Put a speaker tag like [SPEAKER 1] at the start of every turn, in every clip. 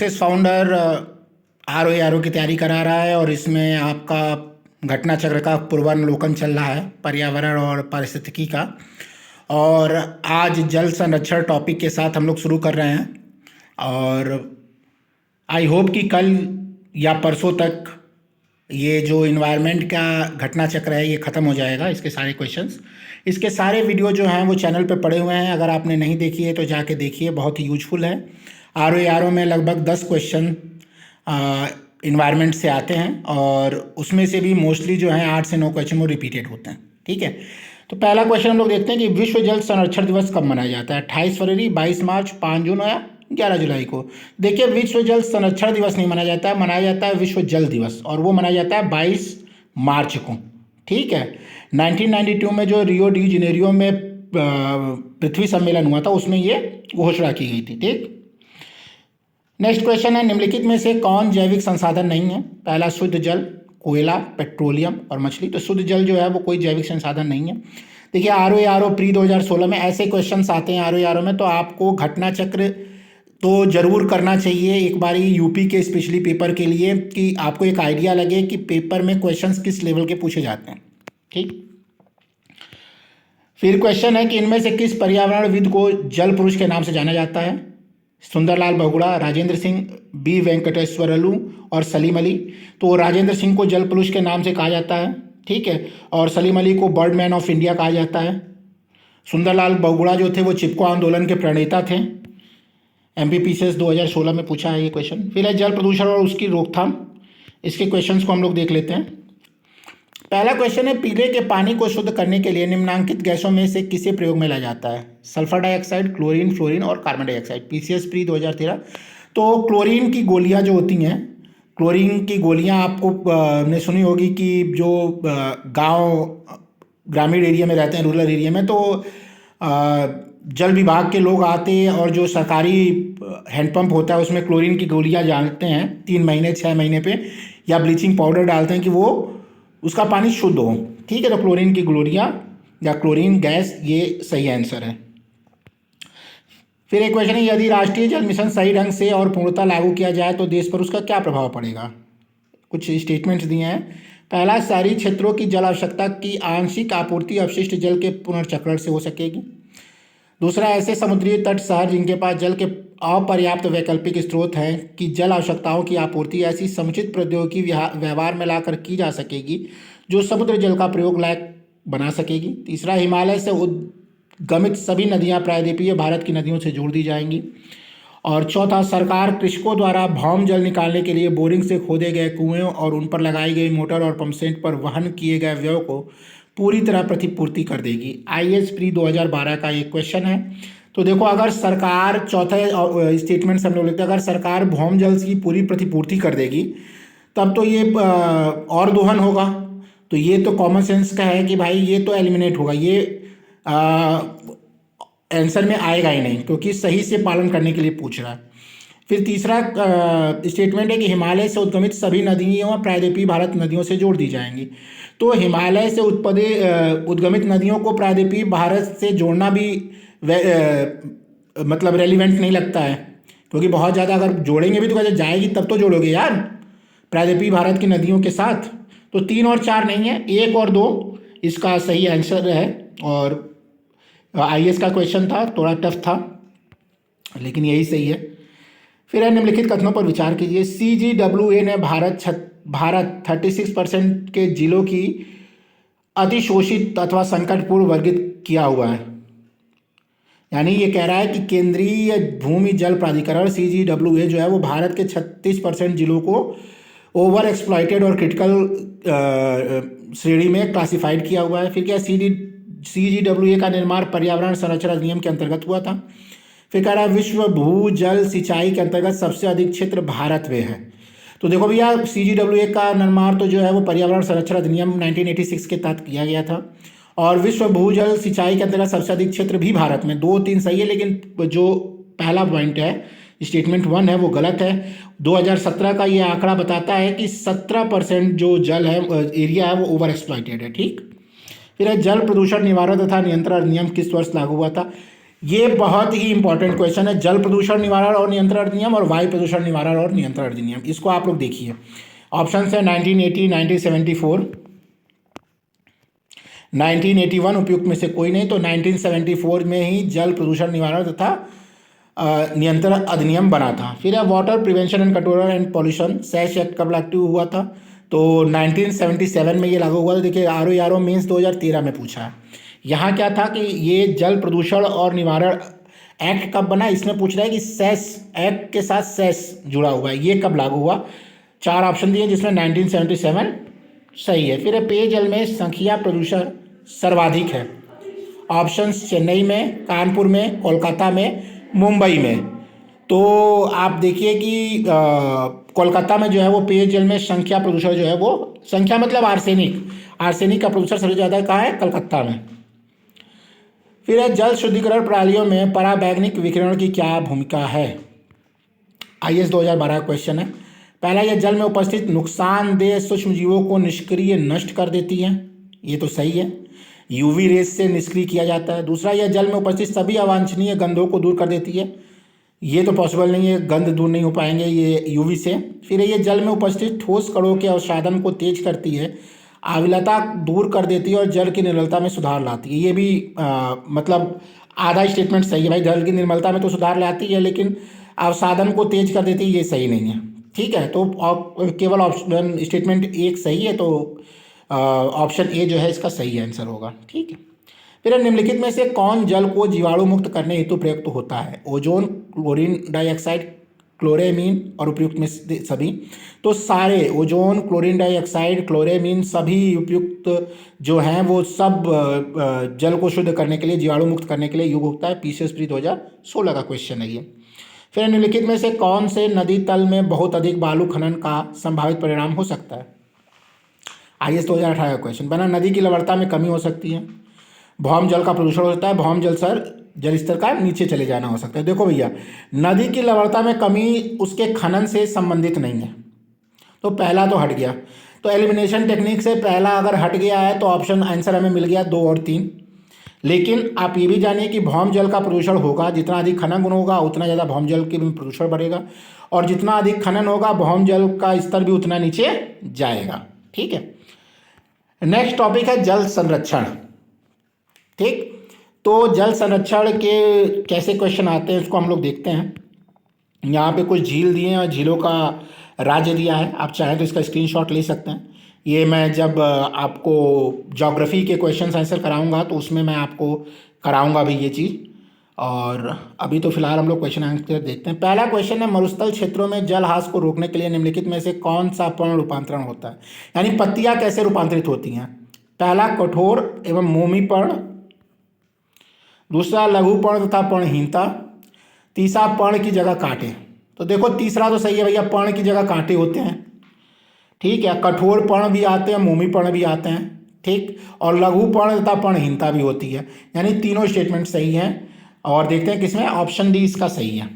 [SPEAKER 1] Axis founder R O की तैयारी करा रहा है और इसमें आपका घटना चक्र का पूर्वावलोकन चल रहा है पर्यावरण और पारिस्थितिकी का। और आज जल संरक्षण टॉपिक के साथ हम लोग शुरू कर रहे हैं और आई होप कि कल या परसों तक ये जो इन्वायरमेंट का घटना चक्र है ये ख़त्म हो जाएगा। इसके सारे क्वेश्चंस, इसके सारे वीडियो जो हैं वो चैनल पे पड़े हुए हैं। अगर आपने नहीं देखी है तो जाके देखिए, बहुत ही यूजफुल है। आर ओ में लगभग 10 क्वेश्चन इन्वायरमेंट से आते हैं और उसमें से भी मोस्टली जो है 8 से 9 क्वेश्चन वो रिपीटेड होते हैं। ठीक है, तो पहला क्वेश्चन हम लोग देखते हैं कि विश्व जल संरक्षण दिवस कब मनाया जाता है। 28 फरवरी, 22 मार्च, 5 जून या 11 जुलाई को। देखिए, विश्व जल संरक्षण दिवस नहीं मनाया जाता है, मनाया जाता है विश्व जल दिवस, और वो मनाया जाता है 22 मार्च को। ठीक है, 1992 में जो रियो डी जेनेरियो में पृथ्वी सम्मेलन हुआ था उसमें ये घोषणा की गई थी। ठीक, नेक्स्ट क्वेश्चन है, निम्नलिखित में से कौन जैविक संसाधन नहीं है। पहला, शुद्ध जल, कोयला, पेट्रोलियम और मछली। तो शुद्ध जल जो है वो कोई जैविक संसाधन नहीं है। देखिए, आर ओ प्री 2016 में ऐसे क्वेश्चंस आते हैं आर ओ में, तो आपको घटना चक्र तो ज़रूर करना चाहिए एक बारी यूपी के स्पेशली पेपर के लिए, कि आपको एक आइडिया लगे कि पेपर में क्वेश्चंस किस लेवल के पूछे जाते हैं। ठीक, फिर क्वेश्चन है कि इनमें से किस पर्यावरणविद को जल पुरुष के नाम से जाना जाता है। सुंदरलाल बहुगुणा, राजेंद्र सिंह, बी वेंकटेश्वरलू और सलीम अली। तो राजेंद्र सिंह को जल पुरुष के नाम से कहा जाता है, ठीक है, और सलीम अली को बर्डमैन ऑफ इंडिया कहा जाता है। सुंदरलाल बहुगुणा जो थे वो चिपको आंदोलन के प्रणेता थे। MPPCS 2016 में पूछा है ये क्वेश्चन। फिर है जल प्रदूषण और उसकी रोकथाम। इसके क्वेश्चंस को हम लोग देख लेते हैं। पहला क्वेश्चन है, पीने के पानी को शुद्ध करने के लिए निम्नांकित गैसों में से किसे प्रयोग में लाया जाता है। सल्फर डाइऑक्साइड, क्लोरीन, फ्लोरीन और कार्बन डाइऑक्साइड। PCS pre 2013। तो क्लोरीन की गोलियां जो होती हैं, क्लोरीन की गोलियां आपको ने सुनी होगी कि जो गांव ग्रामीण एरिया में रहते हैं, रूरल एरिया में, तो जल विभाग के लोग आते हैं और जो सरकारी हैंडपम्प होता है उसमें क्लोरीन की गोलियां डालते हैं 3 महीने 6 महीने पे, या ब्लीचिंग पाउडर डालते हैं कि वो उसका पानी शुद्ध हो। ठीक है, तो क्लोरीन की गोलियां या क्लोरीन गैस, ये सही आंसर है। फिर एक क्वेश्चन है, यदि राष्ट्रीय जल मिशन सही ढंग से और पूर्णतः लागू किया जाए तो देश पर उसका क्या प्रभाव पड़ेगा। कुछ स्टेटमेंट्स दिए हैं। पहला, शहरी क्षेत्रों की जल आवश्यकता की आंशिक आपूर्ति अपशिष्ट जल के पुनर्चक्रण से हो सकेगी। दूसरा, ऐसे समुद्री तट शहर जिनके पास जल के अपर्याप्त वैकल्पिक स्रोत हैं कि जल आवश्यकताओं की आपूर्ति ऐसी समुचित प्रौद्योगिकी व्यवहार में लाकर की जा सकेगी जो समुद्र जल का प्रयोग लायक बना सकेगी। तीसरा, हिमालय से उद्गमित सभी नदियां प्रायद्वीपीय भारत की नदियों से जोड़ दी जाएंगी। और चौथा, सरकार कृषकों द्वारा भौम जल निकालने के लिए बोरिंग से खोदे गए कुएं और उन पर लगाई गई मोटर और पंपसेट पर वहन किए गए व्यय को पूरी तरह प्रतिपूर्ति कर देगी। IAS प्री 2012 का एक क्वेश्चन है। तो देखो, अगर सरकार, चौथा स्टेटमेंट हम लोग लिखते हैं, अगर सरकार भौम जल की पूरी प्रतिपूर्ति कर देगी तब तो ये और दोहन होगा। तो ये तो कॉमन सेंस का है कि भाई ये तो एलिमिनेट होगा, ये आंसर में आएगा ही नहीं, क्योंकि सही से पालन करने के लिए पूछ रहा है। फिर तीसरा स्टेटमेंट है कि हिमालय से उद्गमित सभी नदियों प्रायद्वीपीय भारत नदियों से जोड़ दी जाएंगी। तो हिमालय से उद्गमित नदियों को प्रायद्वीपीय भारत से जोड़ना भी मतलब रेलिवेंट नहीं लगता है, क्योंकि बहुत ज़्यादा अगर जोड़ेंगे भी तो कैसे जाएगी, तब तो जोड़ोगे यार प्रायद्वीपीय भारत की नदियों के साथ। तो 3 और 4 नहीं है, 1 और 2 इसका सही आंसर है। और IAS का क्वेश्चन था, थोड़ा टफ था, लेकिन यही सही है। फिर है, निम्नलिखित कथनों पर विचार कीजिए। CGWA ने भारत 36% के जिलों की अतिशोषित अथवा संकटपूर्ण वर्गित किया हुआ है। यानी ये कह रहा है कि केंद्रीय भूमि जल प्राधिकरण CGWA जो है वो भारत के 36% जिलों को ओवर एक्सप्लॉइटेड और क्रिटिकल श्रेणी में क्लासिफाइड किया हुआ है। फिर क्या, CGWA का निर्माण पर्यावरण संरक्षण अधिनियम के अंतर्गत हुआ था। फिर कह रहा है, विश्व भू जल सिंचाई के अंतर्गत सबसे अधिक क्षेत्र भारत में है। तो देखो भैया, CGWA का निर्माण तो जो है वो पर्यावरण संरक्षण अधिनियम 1986 के तहत किया गया था, और विश्व भू जल सिंचाई के अंतर्गत सबसे अधिक क्षेत्र भी भारत में। 2-3 सही है, लेकिन जो पहला पॉइंट है, स्टेटमेंट 1 है, वो गलत है। 2017 का ये आंकड़ा बताता है कि 17% जो जल है, एरिया है, वो ओवर एक्सप्लॉइटेड है। ठीक, फिर है, जल प्रदूषण निवारण तथा नियंत्रण अधिनियम किस वर्ष लागू हुआ था। ये बहुत ही इंपॉर्टेंट क्वेश्चन है। जल प्रदूषण निवारण और नियंत्रण अधिनियम और वायु प्रदूषण निवारण और नियंत्रण अधिनियम, इसको आप लोग देखिए। ऑप्शन है 1980, 1974, 1981 उपयुक्त में से कोई नहीं, तो 1974 में ही जल प्रदूषण निवारण तथा नियंत्रण अधिनियम बना था। फिर है water prevention and control and pollution सैश act कब एक्टिव हुआ था, तो 1977 में ये लागू हुआ था। देखिए आर ओ मीन्स 2013 में पूछा है। यहाँ क्या था कि ये जल प्रदूषण और निवारण एक्ट कब बना, इसमें पूछ रहा है कि सेस एक्ट के साथ सेस जुड़ा हुआ है, ये कब लागू हुआ। 4 ऑप्शन दिए जिसमें 1977 सही है। फिर है पेयजल में संख्या प्रदूषण सर्वाधिक है। ऑप्शंस चेन्नई में, कानपुर में, कोलकाता में, मुंबई में। तो आप देखिए कि कोलकाता में जो है वो पेयजल में संख्या प्रदूषण जो है वो, संख्या मतलब आर्सेनिक का प्रदूषण सबसे ज़्यादा कहाँ है, कलकत्ता में। फिर है जल शुद्धिकरण प्रणालियों में पराबैंगनी विकिरण की क्या भूमिका है। IAS 2012 क्वेश्चन है। पहला, यह जल में उपस्थित नुकसानदेह सूक्ष्म जीवों को निष्क्रिय नष्ट कर देती है, ये तो सही है, यूवी रेस से निष्क्रिय किया जाता है। दूसरा, यह जल में उपस्थित सभी अवांछनीय गंधों को दूर कर देती है, ये तो पॉसिबल नहीं है, गंध दूर नहीं हो पाएंगे ये यूवी से। फिर ये जल में उपस्थित ठोस कणों के अवसादन को तेज करती है, आविलता दूर कर देती है और जल की निर्मलता में सुधार लाती है। ये भी मतलब आधा स्टेटमेंट सही है भाई, जल की निर्मलता में तो सुधार लाती है लेकिन अवसादन को तेज कर देती है, ये सही नहीं है। ठीक है, तो केवल ऑप्शन स्टेटमेंट एक सही है, तो ऑप्शन ए जो है इसका सही आंसर होगा। ठीक है, फिर निम्नलिखित में से कौन जल को जीवाणु मुक्त करने हेतु प्रयुक्त होता है। ओजोन, क्लोरीन डाइऑक्साइड, क्लोरेमीन और उपयुक्त में से सभी। तो सारे ओजोन, क्लोरीन डाइऑक्साइड, क्लोरेमीन सभी उपयुक्त जो हैं वो सब जल को शुद्ध करने के लिए, जीवाणु मुक्त करने के लिए युग होता है। पीसीएस प्री 2016 का क्वेश्चन है ये। फिर निम्नलिखित में से कौन से नदी तल में बहुत अधिक बालू खनन का संभावित परिणाम हो सकता है। IAS 2018 का क्वेश्चन। बना, नदी की लवणता में कमी हो सकती है, भौम जल का प्रदूषण होता है, भौम जल स्तर का नीचे चले जाना हो सकता है। देखो भैया, नदी की लवणता में कमी उसके खनन से संबंधित नहीं है, तो पहला तो हट गया। तो एलिमिनेशन टेक्निक से पहला अगर हट गया है तो ऑप्शन आंसर हमें मिल गया 2 और 3। लेकिन आप ये भी जानिए कि भौम जल का प्रदूषण होगा, जितना अधिक खनन होगा उतना ज़्यादा भौम जल के भी प्रदूषण बढ़ेगा, और जितना अधिक खनन होगा भौम जल का स्तर भी उतना नीचे जाएगा। ठीक है, नेक्स्ट टॉपिक है जल संरक्षण। ठीक, तो जल संरक्षण के कैसे क्वेश्चन आते हैं उसको हम लोग देखते हैं। यहाँ पे कुछ झील दिए हैं और झीलों का राज्य दिया है, आप चाहें तो इसका स्क्रीनशॉट ले सकते हैं। ये मैं जब आपको ज्योग्राफी के क्वेश्चन आंसर कराऊंगा तो उसमें मैं आपको कराऊंगा भी ये चीज़। और अभी तो फिलहाल हम लोग क्वेश्चन आंसर देखते हैं। पहला क्वेश्चन है, मरुस्थल क्षेत्रों में जल ह्रास को रोकने के लिए निम्नलिखित में से कौन सा पर्ण रूपांतरण होता है, यानी पत्तियाँ कैसे रूपांतरित होती हैं। पहला, कठोर एवं मोमी पर्ण। दूसरा, लघु पर्ण तथा पर्णहीनता। तीसरा, पर्ण की जगह कांटे। तो देखो तीसरा तो सही है भैया, पर्ण की जगह कांटे होते हैं। ठीक है, कठोर पर्ण भी आते हैं, मोमी पर्ण भी आते हैं। ठीक, और लघु पर्ण तथा पर्णहीनता भी होती है, यानी तीनों स्टेटमेंट सही हैं। और देखते हैं किसमें, ऑप्शन डी इसका सही है।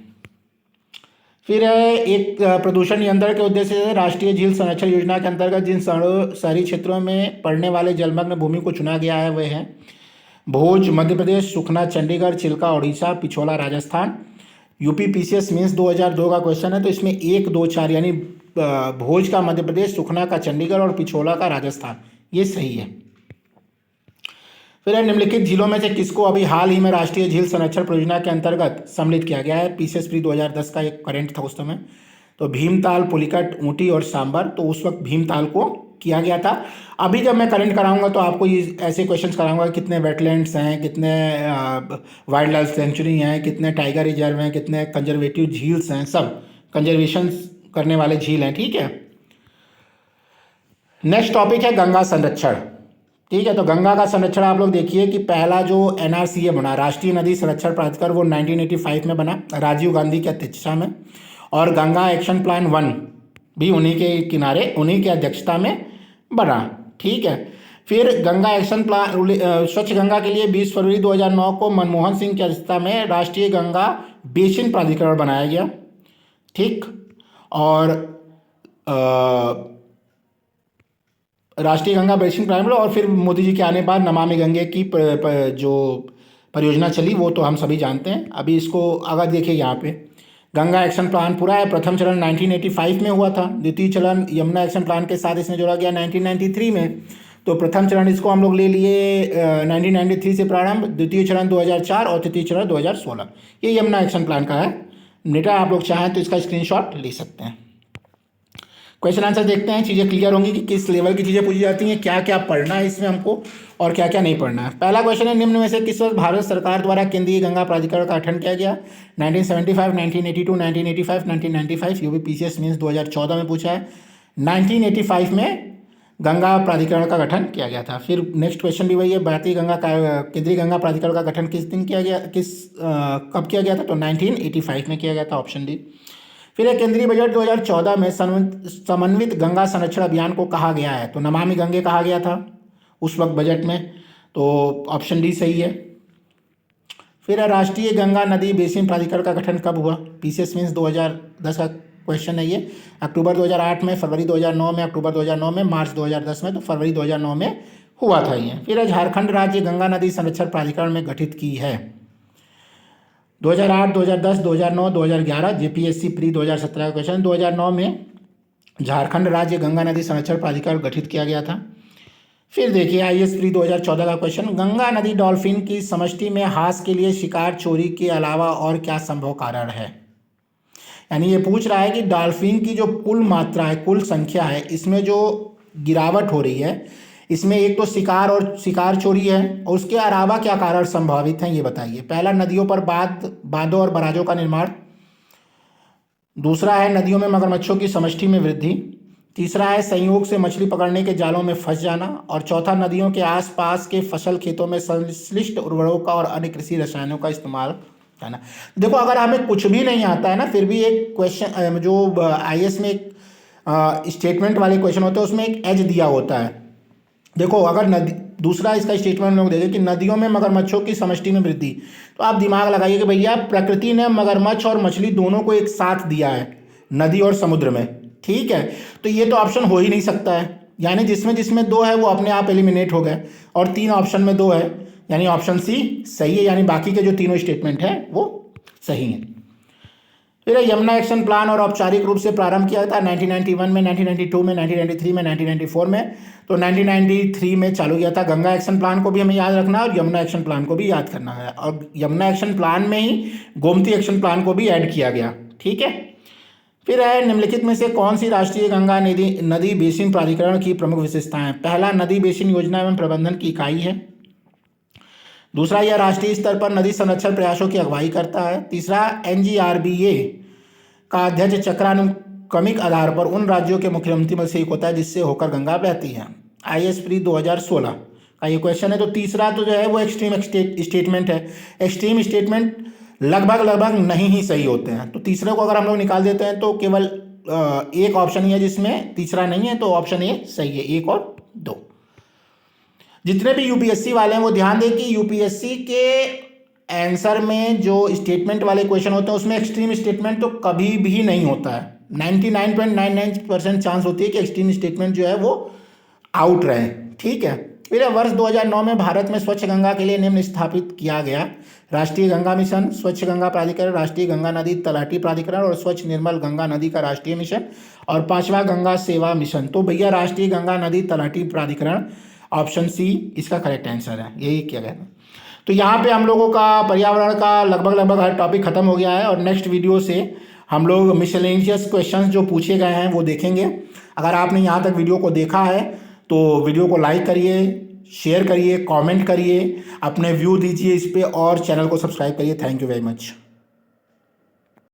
[SPEAKER 1] फिर एक प्रदूषण नियंत्रण के उद्देश्य से राष्ट्रीय झील संरक्षण योजना के अंतर्गत जिन शहरी क्षेत्रों में पड़ने वाले जलमग्न भूमि को चुना गया है वे हैं Bhoj Madhya Pradesh, Sukhna Chandigarh, Chilka Orissa, Pichola Rajasthan. UP PCS means 2002 का क्वेश्चन है, तो इसमें 1, 2, 4 यानी भोज का मध्य प्रदेश, सुखना का चंडीगढ़ और पिछोला का राजस्थान, ये सही है। फिर निम्नलिखित झीलों में से किसको अभी हाल ही में राष्ट्रीय झील संरक्षण परियोजना के अंतर्गत सम्मिलित किया गया है। पीसीएस प्री 2010 का एक करेंट था उस समय। तो भीमताल, पुलिकट, ऊटी और सांबर, तो उस वक्त भीमताल को किया गया था। अभी जब मैं करंट कराऊंगा तो आपको ये ऐसे क्वेश्चंस कराऊंगा, कितने वेटलैंड्स हैं, कितने वाइल्ड लाइफ सेंचुरी हैं, कितने टाइगर रिजर्व हैं, कितने कंजर्वेटिव झील्स हैं, सब कंजर्वेशन करने वाले झील हैं। ठीक है, नेक्स्ट टॉपिक है गंगा संरक्षण। ठीक है, तो गंगा का संरक्षण आप लोग देखिए कि पहला जो NRCA बना, राष्ट्रीय नदी संरक्षण प्राधिकरण, वो 1985 में बना राजीव गांधी की अध्यक्षता में, और गंगा एक्शन प्लान 1 भी उन्हीं के किनारे, उन्हीं की अध्यक्षता में बना। ठीक है, फिर गंगा एक्शन प्लान स्वच्छ गंगा के लिए 20 फरवरी 2009 को मनमोहन सिंह की अध्यक्षता में राष्ट्रीय गंगा बेसिन प्राधिकरण बनाया गया। ठीक, और राष्ट्रीय गंगा बेसिन प्राधिकरण, और फिर मोदी जी के आने बाद नमामि गंगे की जो परियोजना चली वो तो हम सभी जानते हैं। अभी इसको अगर देखिए यहाँ पे गंगा एक्शन प्लान पूरा है। प्रथम चरण 1985 में हुआ था, द्वितीय चरण यमुना एक्शन प्लान के साथ इसमें जोड़ा गया 1993 में। तो प्रथम चरण इसको हम लोग ले लिए 1993 से प्रारंभ, द्वितीय चरण 2004 और तृतीय चरण 2016। ये यमुना एक्शन प्लान का है बेटा, आप लोग चाहें तो इसका स्क्रीनशॉट ले सकते हैं। क्वेश्चन आंसर देखते हैं, चीज़ें क्लियर होंगी कि किस लेवल की चीज़ें पूछी जाती हैं, क्या क्या पढ़ना है इसमें हमको और क्या क्या नहीं पढ़ना है। पहला क्वेश्चन है, निम्न में से किस वर्ष भारत सरकार द्वारा केंद्रीय गंगा प्राधिकरण का गठन किया गया? 1975, 1982, 1985, 1995। यूपी पीसीएस मीन्स 2014 में पूछा है। 1985 में गंगा प्राधिकरण का गठन किया गया था। फिर नेक्स्ट क्वेश्चन भी वही है, भारतीय गंगा केंद्रीय गंगा प्राधिकरण का गठन किस दिन किया गया, कब किया गया था? तो 1985 में किया गया था, ऑप्शन डी। फिर एक केंद्रीय बजट 2014 में समन्वित गंगा संरक्षण अभियान को कहा गया है, तो नमामि गंगे कहा गया था उस वक्त बजट में, तो ऑप्शन डी सही है। फिर राष्ट्रीय गंगा नदी बेसिन प्राधिकरण का गठन कब हुआ? पीसीएस मीन्स 2010 का क्वेश्चन है ये। अक्टूबर 2008 में, फरवरी 2009 में, अक्टूबर 2009 में, मार्च 2010 में, तो फरवरी 2009 में हुआ था ये। फिर झारखंड राज्य गंगा नदी संरक्षण प्राधिकरण में गठित की है 2008, 2010, 2009, 2011। जेपीएससी प्री 2017 का क्वेश्चन। 2009 में झारखंड राज्य गंगा नदी संरक्षण प्राधिकरण गठित किया गया था। फिर देखिए आईएएस प्री 2014 का क्वेश्चन, गंगा नदी डॉल्फिन की समष्टि में हास के लिए शिकार चोरी के अलावा और क्या संभव कारण है? यानी ये पूछ रहा है कि डॉल्फिन की जो कुल मात्रा है, कुल संख्या है, इसमें जो गिरावट हो रही है, इसमें एक तो शिकार चोरी है और उसके अलावा क्या कारण संभावित हैं ये बताइए। पहला, नदियों पर बांधों और बराजों का निर्माण। दूसरा है नदियों में मगरमच्छों की समष्टि में वृद्धि। तीसरा है संयोग से मछली पकड़ने के जालों में फंस जाना। और चौथा, नदियों के आसपास के फसल खेतों में संश्लिष्ट उर्वरकों का और अन्य कृषि रसायनों का इस्तेमाल करना। देखो अगर हमें कुछ भी नहीं आता है ना, फिर भी एक क्वेश्चन जो आईएएस में एक स्टेटमेंट वाले क्वेश्चन होते हैं उसमें एक एज दिया होता है। देखो अगर दूसरा इसका स्टेटमेंट लोग देखें कि नदियों में मगरमच्छों की समष्टि में वृद्धि, तो आप दिमाग लगाइए कि भैया प्रकृति ने मगरमच्छ और मछली दोनों को एक साथ दिया है नदी और समुद्र में, ठीक है। तो ये तो ऑप्शन हो ही नहीं सकता है, यानी जिसमें जिसमें दो है वो अपने आप एलिमिनेट हो गए और तीन ऑप्शन में दो है, यानी ऑप्शन सी सही है, यानी बाकी के जो तीनों स्टेटमेंट है वो सही हैं। फिर यमुना एक्शन प्लान और औपचारिक रूप से प्रारंभ किया था 1991 में, 1992 में, 1993 में, 1994 में। तो 1993 में चालू किया था। गंगा एक्शन प्लान को भी हमें याद रखना है और यमुना एक्शन प्लान को भी याद करना है, और यमुना एक्शन प्लान में ही गोमती एक्शन प्लान को भी ऐड किया गया, ठीक है। फिर है, निम्नलिखित में से कौन सी राष्ट्रीय गंगा नदी बेसिन प्राधिकरण की प्रमुख विशेषताएं? पहला, नदी बेसिन योजना एवं प्रबंधन की इकाई है। दूसरा, यह राष्ट्रीय स्तर पर नदी संरक्षण प्रयासों की अगुवाई करता है। तीसरा, एनजीआरबीए का अध्यक्ष चक्रानुक्रमिक आधार पर उन राज्यों के मुख्यमंत्री में से एक होता है जिससे होकर गंगा बहती है। आईएएस प्री 2016 का ये क्वेश्चन है। तो तीसरा तो जो है वो एक्सट्रीम स्टेटमेंट है। एक्सट्रीम स्टेटमेंट लगभग नहीं ही सही होते हैं, तो तीसरे को अगर हम लोग निकाल देते हैं तो केवल एक ऑप्शन ही है जिसमें तीसरा नहीं है, तो ऑप्शन ए सही है, 1 और 2। जितने भी यूपीएससी वाले हैं वो ध्यान दें कि यूपीएससी के आंसर में जो स्टेटमेंट वाले क्वेश्चन होते हैं उसमें एक्सट्रीम स्टेटमेंट तो कभी भी नहीं होता है। 99.99% चांस होती है कि एक्सट्रीम स्टेटमेंट जो है वो आउट रहे, ठीक है। फिर वर्ष 2009 में भारत में स्वच्छ गंगा के लिए निम्न स्थापित किया गया: राष्ट्रीय गंगा मिशन, स्वच्छ गंगा प्राधिकरण, राष्ट्रीय गंगा नदी तलहटी प्राधिकरण और स्वच्छ निर्मल गंगा नदी का राष्ट्रीय मिशन, और पांचवा गंगा सेवा मिशन। तो भैया राष्ट्रीय गंगा नदी तलहटी प्राधिकरण, ऑप्शन सी इसका करेक्ट आंसर है, यही किया गया था। तो यहाँ पे हम लोगों का पर्यावरण का लगभग हर टॉपिक खत्म हो गया है, और नेक्स्ट वीडियो से हम लोग मिसलेनियस क्वेश्चंस जो पूछे गए हैं वो देखेंगे। अगर आपने यहाँ तक वीडियो को देखा है तो वीडियो को लाइक करिए, शेयर करिए, कमेंट करिए, अपने व्यू दीजिए इस पर, और चैनल को सब्सक्राइब करिए। Thank you very much.